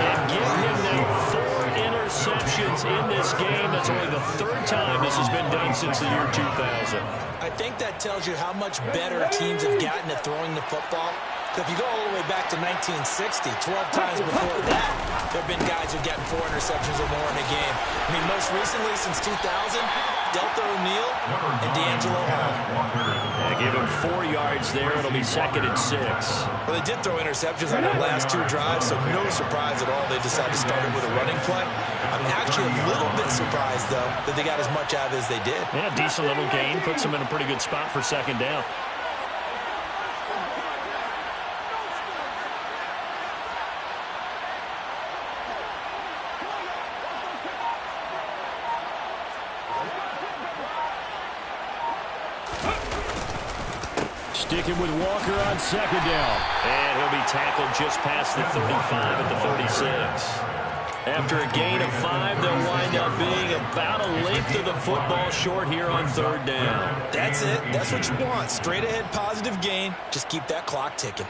And give him now 4 interceptions in this game. That's only the 3rd time this has been done since the year 2000. I think that tells you how much better teams have gotten at throwing the football. Because if you go all the way back to 1960, 12 times before that, there have been guys who've gotten 4 interceptions or more in a game. I mean, most recently, since 2000, Delta O'Neal and D'Angelo Hall. Give him 4 yards there. It'll be 2nd and 6. Well, they did throw interceptions on their last 2 drives, so no surprise at all they decided to start it with a running play. I'm actually a little bit surprised, though, that they got as much out of it as they did. Yeah, decent little gain. Puts them in a pretty good spot for 2nd down. Sticking with Walker on 2nd down. And he'll be tackled just past the 35 at the 36. After a gain of 5, they'll wind up being about a length of the football short here on 3rd down. That's it. That's what you want. Straight ahead positive gain. Just keep that clock ticking.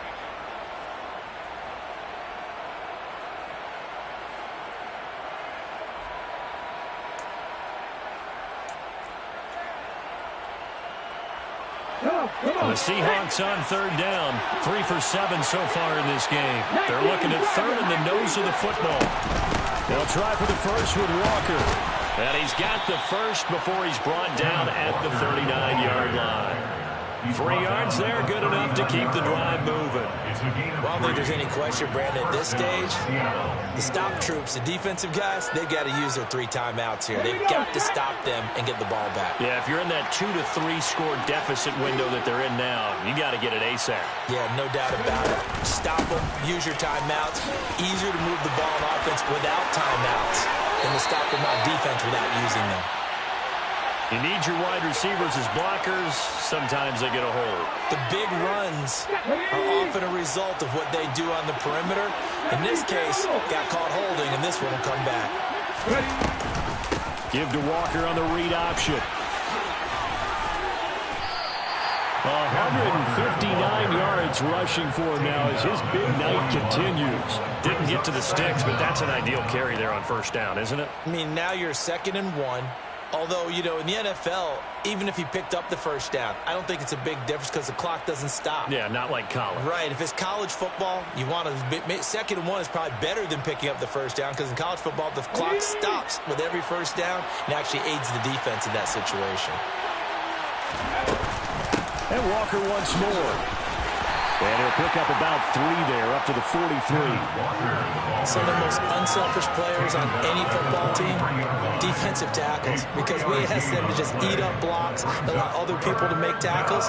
The Seahawks on 3rd down. 3 for 7 so far in this game. They're looking at 3rd in the nose of the football. They'll try for the first with Walker. And he's got the first before he's brought down at the 39-yard line. 3 yards there, good enough to keep the drive moving. Well, I don't think there's any question, Brandon, at this stage, the stop troops, the defensive guys, they've got to use their 3 timeouts here. They've got to stop them and get the ball back. Yeah, if you're in that 2 to 3 score deficit window that they're in now, you got to get it ASAP. Yeah, no doubt about it. Stop them, use your timeouts. Easier to move the ball on offense without timeouts than to stop them on defense without using them. You need your wide receivers as blockers. Sometimes they get a hold. The big runs are often a result of what they do on the perimeter. In this case, got caught holding, and this one will come back. Give to Walker on the read option. 159 yards rushing for him now as his big night continues. Didn't get to the sticks, but that's an ideal carry there on 1st down, isn't it? I mean, now you're 2nd and 1. Although, you know, in the NFL, even if he picked up the 1st down, I don't think it's a big difference because the clock doesn't stop. Yeah, not like college. Right. If it's college football, you want to 2nd and 1 is probably better than picking up the 1st down because in college football, the clock stops with every 1st down and actually aids the defense in that situation. And Walker once more. And he'll pick up about 3 there, up to the 43. Some of the most unselfish players on any football team, defensive tackles, because we ask them to just eat up blocks, allow other people to make tackles.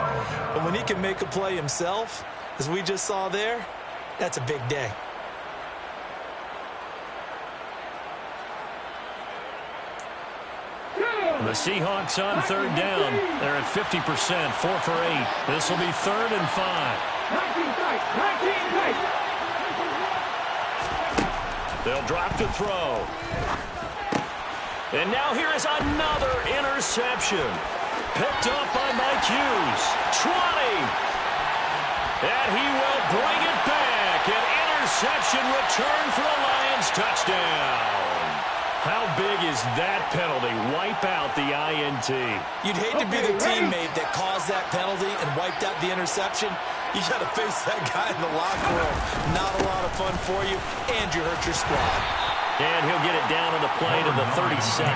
But when he can make a play himself, as we just saw there, that's a big day. The Seahawks on 3rd down. They're at 50%, 4 for 8. This will be 3rd and 5. They'll drop to throw. And now here is another interception. Picked up by Mike Hughes. 20. And he will bring it back. An interception return for a Lions touchdown. How big is that penalty? Wipe out the INT. You'd hate to be the teammate that caused that penalty and wiped out the interception. You got to face that guy in the locker room. Not a lot of fun for you, and you hurt your squad. And he'll get it down on the play to the 37.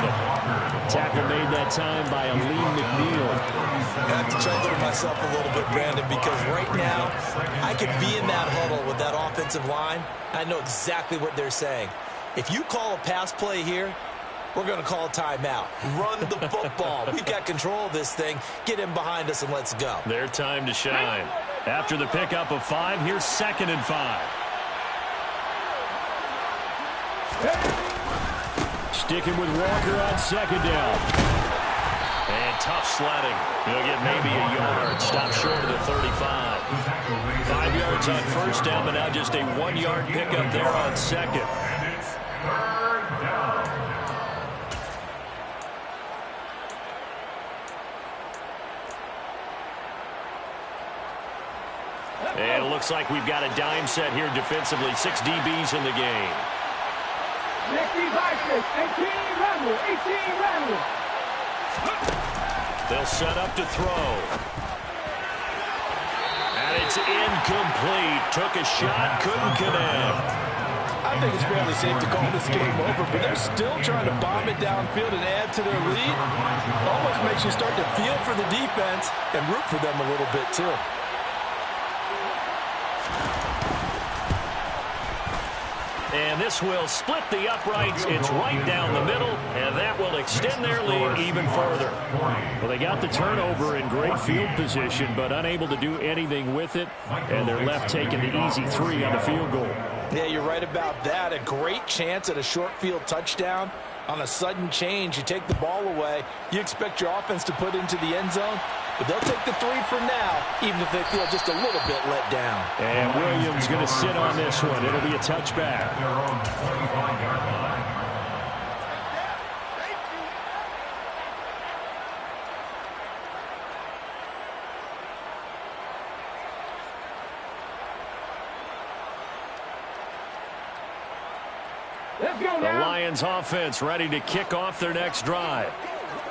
Tackle made that time by Aleem McNeil. I have to chuckle to myself a little bit, Brandon, because right now I could be in that huddle with that offensive line. I know exactly what they're saying. If you call a pass play here, we're going to call a timeout. Run the football. We've got control of this thing. Get in behind us and let's go. Their time to shine. After the pickup of 5, here's 2nd and 5. Sticking with Walker on 2nd down. And tough sledding. He'll get maybe a yard. Stop short of the 35. 5 yards on 1st down, but now just a 1-yard pickup there on 2nd. And it's 3rd down. And it looks like we've got a dime set here defensively. 6 DBs in the game. 18 Randall. They'll set up to throw. And it's incomplete. Took a shot, couldn't connect. I think it's fairly safe to call this game over, but they're still trying to bomb it downfield and add to their lead. Almost makes you start to feel for the defense and root for them a little bit, too. And this will split the uprights. It's right down the middle, and that will extend their lead even further. Well, they got the turnover in great field position, but unable to do anything with it, and they're left taking the easy 3 on the field goal. Yeah, you're right about that. A great chance at a short field touchdown. On a sudden change, you take the ball away. You expect your offense to put into the end zone, but they'll take the 3 for now, even if they feel just a little bit let down. And Williams going to sit on this one. It'll be a touchback. Their own 25-yard line. Let's go The now. Lions offense ready to kick off their next drive.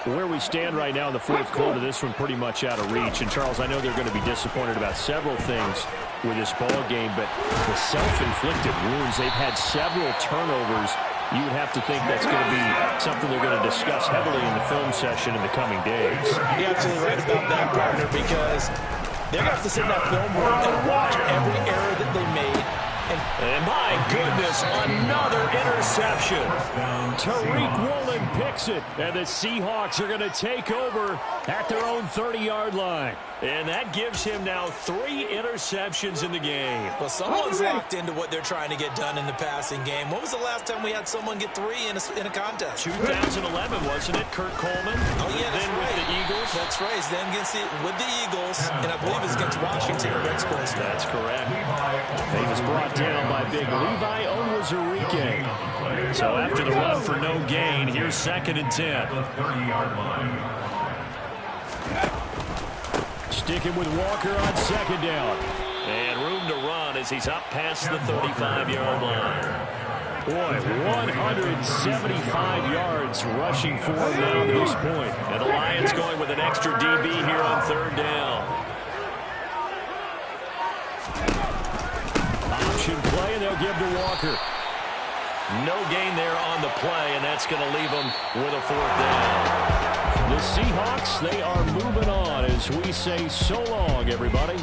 Where we stand right now in the 4th quarter, this one pretty much out of reach. And, Charles, I know they're going to be disappointed about several things with this ball game, but the self-inflicted wounds, they've had several turnovers. You would have to think that's going to be something they're going to discuss heavily in the film session in the coming days. You're absolutely right about that, partner, because they're going to have to sit in that film room and watch every error that they made. And my goodness, another interception. Tariq Woolen picks it, and the Seahawks are going to take over at their own 30-yard line. And that gives him now 3 interceptions in the game. Well, someone's locked into what they're trying to get done in the passing game. When was the last time we had someone get 3 in a contest? 2011, wasn't it? Kurt Coleman. Oh, yeah, that's then right. with the Eagles. That's right. He's then with the Eagles, and I believe it's against Washington or Rex Grossman. That's correct. He was brought down by big Levi Onwuzurike. So after the run for no gain, here's 2nd and 10. The 30-yard line. Sticking with Walker on 2nd down. And room to run as he's up past the 35-yard line. Boy, 175 yards rushing for him now to this point. And the Lions going with an extra DB here on 3rd down. Option play, and they'll give to Walker. No gain there on the play, and that's going to leave them with a 4th down. The Seahawks, they are moving on as we say so long, everybody.